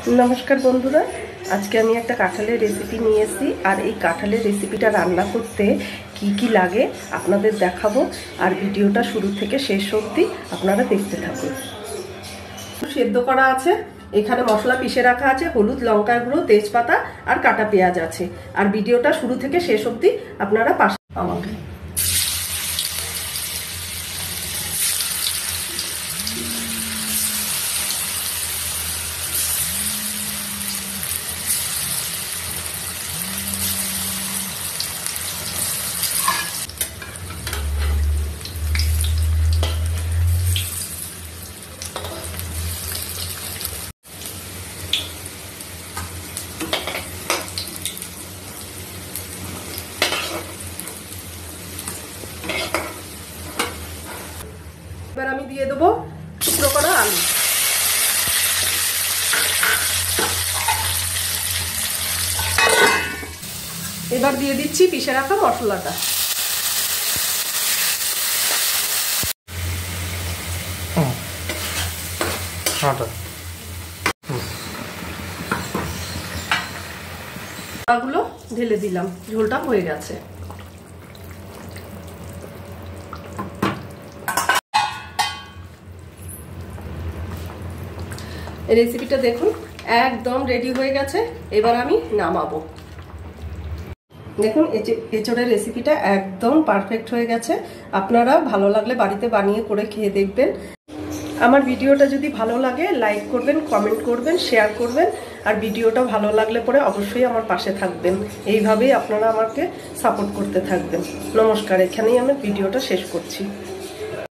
नमस्कार बंधुरा आज के आमी एक काँठालेर रेसिपि निये एसेछि और ये काँठालेर रेसिपिटा रान्ना करते की लागे आपनादेर देखाबो और भिडियोटा शुरू थेके शेष अब्दि आपनारा देखते थाकुन। सेদ্ধ करा आछे, एखाने मशला पिषे रखा आछे, हलुद लंकार गुঁড়ো तेजपाता और काटा पेঁয়াজ आछे और भिडियोटा शुरू थेके शेष अब्दि आपनारा पाशे पाबेन। এবার আমি দিয়ে দেব টুকরো করা আলু। এবার দিয়ে দিচ্ছি পিষে রাখা মশলাটা। গুলো ঢেলে দিলাম, ঝোলটা হয়ে গেছে। रेसिपिटा देखुन एकदम रेडी हो गेছে। এবার আমি নামাবো। দেখুন এঁচোড়ের রেসিপিটা একদম পারফেক্ট হয়ে গেছে। আপনারা ভালো লাগলে বাড়িতে বানিয়ে করে খেয়ে দেখবেন। আমার ভিডিওটা যদি ভালো লাগে লাইক করবেন, কমেন্ট করবেন, শেয়ার করবেন আর ভিডিওটা ভালো লাগলে পরে অবশ্যই আমার পাশে থাকবেন। এইভাবেই আপনারা আমাকে সাপোর্ট করতে থাকবেন। নমস্কার, এখানেই আমি ভিডিওটা শেষ করছি।